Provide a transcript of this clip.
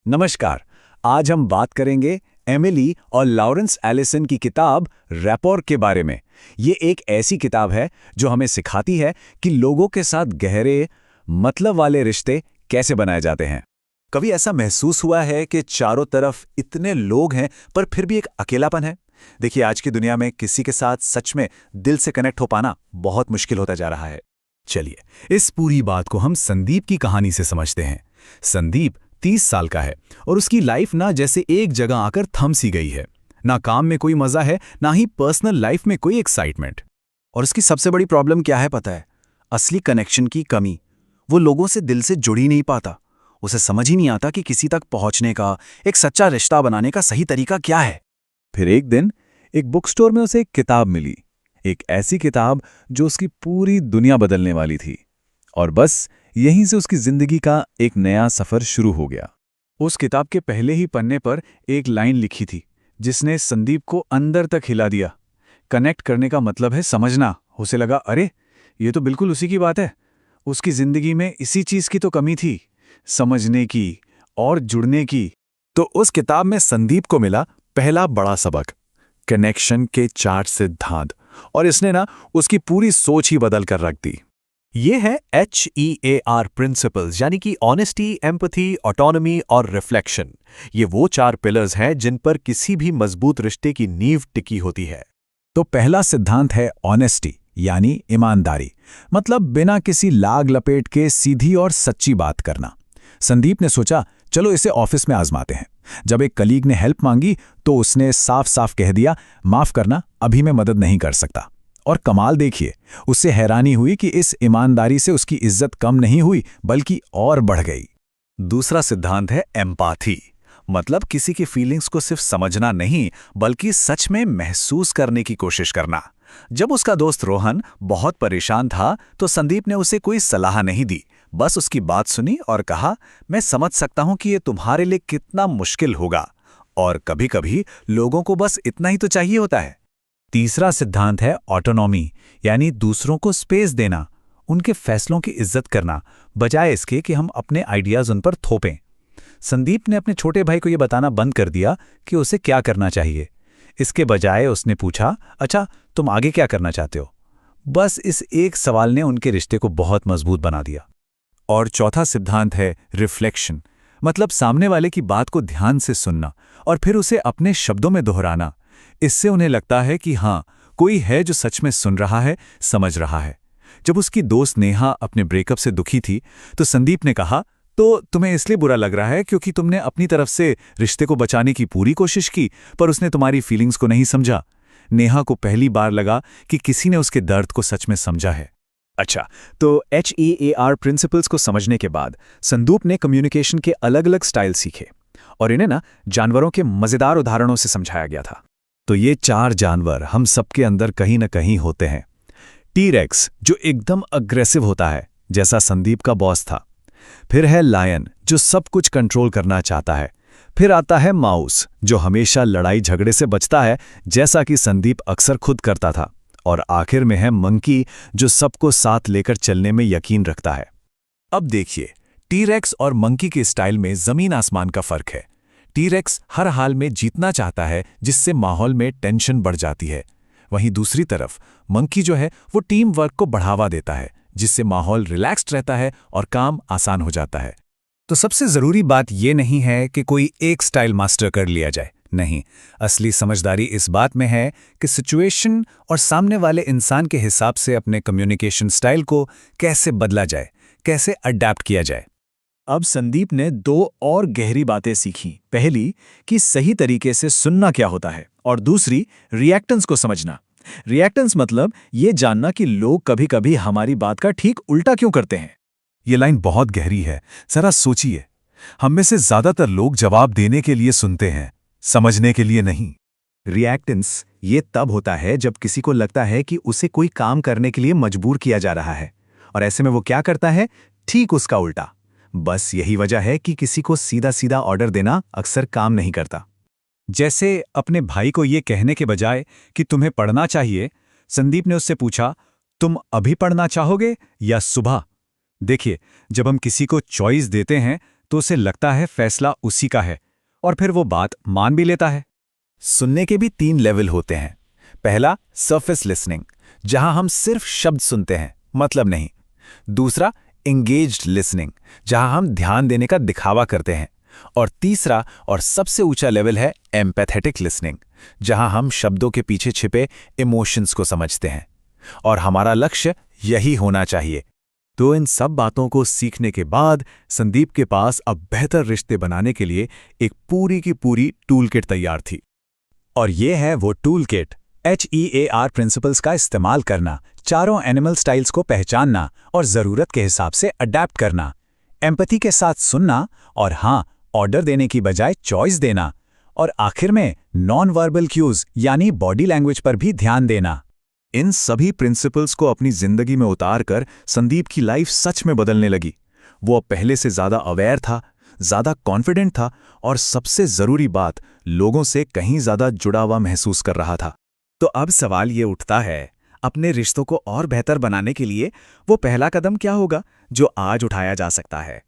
नमस्कार। आज हम बात करेंगे एमिली और लॉरेंस एलिसन की किताब रैपोर के बारे में। ये एक ऐसी किताब है जो हमें सिखाती है कि लोगों के साथ गहरे मतलब वाले रिश्ते कैसे बनाए जाते हैं। कभी ऐसा महसूस हुआ है कि चारों तरफ इतने लोग हैं पर फिर भी एक अकेलापन है? देखिए, आज की दुनिया में किसी के साथ सच में दिल से कनेक्ट हो पाना बहुत मुश्किल होता जा रहा है। चलिए, इस पूरी बात को हम संदीप की कहानी से समझते हैं। संदीप 30 साल का है और उसकी लाइफ ना जैसे एक जगह आकर थम सी गई है। ना काम में कोई मजा है, ना ही पर्सनल लाइफ में कोई एक्साइटमेंट। और उसकी सबसे बड़ी प्रॉब्लम क्या है पता है? असली कनेक्शन की कमी। वो लोगों से दिल से जुड़ ही नहीं पाता। उसे समझ ही नहीं आता कि किसी तक पहुंचने का, एक सच्चा रिश्ता बनाने का सही तरीका क्या है। फिर एक दिन एक बुक स्टोर में उसे एक किताब मिली। एक ऐसी किताब जो उसकी पूरी दुनिया बदलने वाली थी। और बस यहीं से उसकी जिंदगी का एक नया सफर शुरू हो गया। उस किताब के पहले ही पन्ने पर एक लाइन लिखी थी जिसने संदीप को अंदर तक हिला दिया। कनेक्ट करने का मतलब है समझना। उसे लगा, अरे ये तो बिल्कुल उसी की बात है। उसकी जिंदगी में इसी चीज की तो कमी थी, समझने की और जुड़ने की। तो उस किताब में संदीप को मिला पहला बड़ा सबक, कनेक्शन के 4 सिद्धांत। और इसने ना उसकी पूरी सोच ही बदल कर रख दी। ये है HEAR प्रिंसिपल्स, यानी कि ऑनेस्टी, एम्पैथी, ऑटोनॉमी और रिफ्लेक्शन। ये वो 4 पिलर्स हैं जिन पर किसी भी मजबूत रिश्ते की नींव टिकी होती है। तो पहला सिद्धांत है ऑनेस्टी, यानी ईमानदारी। मतलब बिना किसी लाग लपेट के सीधी और सच्ची बात करना। संदीप ने सोचा, चलो इसे ऑफिस में आजमाते हैं। जब एक कलीग ने हेल्प मांगी तो उसने साफ साफ कह दिया, माफ करना, अभी मैं मदद नहीं कर सकता। और कमाल देखिए, उससे हैरानी हुई कि इस ईमानदारी से उसकी इज्जत कम नहीं हुई बल्कि और बढ़ गई। दूसरा सिद्धांत है एम्पैथी। मतलब किसी की फीलिंग्स को सिर्फ समझना नहीं बल्कि सच में महसूस करने की कोशिश करना। जब उसका दोस्त रोहन बहुत परेशान था तो संदीप ने उसे कोई सलाह नहीं दी, बस उसकी बात सुनी और कहा, मैं समझ सकता हूं कि ये तुम्हारे लिए कितना मुश्किल होगा। और कभी-कभी लोगों को बस इतना ही तो चाहिए होता है। तीसरा सिद्धांत है ऑटोनॉमी, यानी दूसरों को स्पेस देना, उनके फैसलों की इज्जत करना, बजाय इसके कि हम अपने आइडियाज उन पर थोपें। संदीप ने अपने छोटे भाई को यह बताना बंद कर दिया कि उसे क्या करना चाहिए। इसके बजाय उसने पूछा, अच्छा तुम आगे क्या करना चाहते हो? बस इस एक सवाल ने उनके रिश्ते को बहुत मजबूत बना दिया। और चौथा सिद्धांत है रिफ्लेक्शन। मतलब सामने वाले की बात को ध्यान से सुनना और फिर उसे अपने शब्दों में दोहराना। इससे उन्हें लगता है कि हाँ, कोई है जो सच में सुन रहा है, समझ रहा है। जब उसकी दोस्त नेहा अपने ब्रेकअप से दुखी थी तो संदीप ने कहा, तो तुम्हें इसलिए बुरा लग रहा है क्योंकि तुमने अपनी तरफ से रिश्ते को बचाने की पूरी कोशिश की पर उसने तुम्हारी फीलिंग्स को नहीं समझा। नेहा को पहली बार लगा कि किसी ने उसके दर्द को सच में समझा है। अच्छा, तो HEAR प्रिंसिपल्स को समझने के बाद संदीप ने कम्युनिकेशन के अलग-अलग स्टाइल सीखे और इन्हें ना जानवरों के मजेदार उदाहरणों से समझाया गया था। तो ये 4 जानवर हम सबके अंदर कहीं न कहीं होते हैं। टी-रेक्स जो एकदम अग्रेसिव होता है, जैसा संदीप का बॉस था। फिर है लायन जो सब कुछ कंट्रोल करना चाहता है। फिर आता है माउस जो हमेशा लड़ाई झगड़े से बचता है, जैसा कि संदीप अक्सर खुद करता था। और आखिर में है मंकी जो सबको साथ लेकर चलने में यकीन रखता है। अब देखिए, टी-रेक्स और मंकी के स्टाइल में जमीन आसमान का फर्क है। टी-रेक्स हर हाल में जीतना चाहता है जिससे माहौल में टेंशन बढ़ जाती है। वहीं दूसरी तरफ मंकी जो है वो टीम वर्क को बढ़ावा देता है जिससे माहौल रिलैक्स्ड रहता है और काम आसान हो जाता है। तो सबसे जरूरी बात ये नहीं है कि कोई एक स्टाइल मास्टर कर लिया जाए। नहीं, असली समझदारी इस बात में है कि सिचुएशन और सामने वाले इंसान के हिसाब से अपने कम्युनिकेशन स्टाइल को कैसे बदला जाए, कैसे अडैप्ट किया जाए। अब संदीप ने 2 और गहरी बातें सीखी। पहली कि सही तरीके से सुनना क्या होता है और दूसरी रिएक्टेंस को समझना। रिएक्टेंस मतलब ये जानना कि लोग कभी-कभी हमारी बात का ठीक उल्टा क्यों करते हैं। ये लाइन बहुत गहरी है, जरा सोचिए। हम में से ज्यादातर लोग जवाब देने के लिए सुनते हैं, समझने के लिए नहीं। रिएक्टेंस ये तब होता है जब किसी को लगता है कि उसे कोई काम करने के लिए मजबूर किया जा रहा है और ऐसे में वो क्या करता है, ठीक उसका उल्टा। बस यही वजह है कि किसी को सीधा सीधा ऑर्डर देना अक्सर काम नहीं करता। जैसे अपने भाई को ये कहने के बजाय कि तुम्हें पढ़ना चाहिए, संदीप ने उससे पूछा, तुम अभी पढ़ना चाहोगे या सुबह? देखिए, जब हम किसी को चॉइस देते हैं तो उसे लगता है फैसला उसी का है और फिर वो बात मान भी लेता है। सुनने के भी 3 लेवल होते हैं। पहला सरफेस लिसनिंग, जहां हम सिर्फ शब्द सुनते हैं, मतलब नहीं। दूसरा एंगेज्ड लिसनिंग, जहां हम ध्यान देने का दिखावा करते हैं। और तीसरा और सबसे ऊंचा लेवल है एम्पैथेटिक लिसनिंग, जहां हम शब्दों के पीछे छिपे इमोशंस को समझते हैं। और हमारा लक्ष्य यही होना चाहिए। तो इन सब बातों को सीखने के बाद संदीप के पास अब बेहतर रिश्ते बनाने के लिए एक पूरी की पूरी टूल किट तैयार थी। और ये है वो टूल किट, HEAR प्रिंसिपल्स का इस्तेमाल करना, चारों एनिमल स्टाइल्स को पहचानना और ज़रूरत के हिसाब से अडैप्ट करना, एम्पैथी के साथ सुनना और हाँ, ऑर्डर देने की बजाय चॉइस देना, और आखिर में नॉन वर्बल क्यूज यानी बॉडी लैंग्वेज पर भी ध्यान देना। इन सभी प्रिंसिपल्स को अपनी जिंदगी में उतारकर संदीप की लाइफ सच में बदलने लगी। वो अब पहले से ज़्यादा अवेयर था, ज़्यादा कॉन्फिडेंट था और सबसे ज़रूरी बात, लोगों से कहीं ज़्यादा जुड़ा हुआ महसूस कर रहा था। तो अब सवाल ये उठता है, अपने रिश्तों को और बेहतर बनाने के लिए वो पहला कदम क्या होगा जो आज उठाया जा सकता है?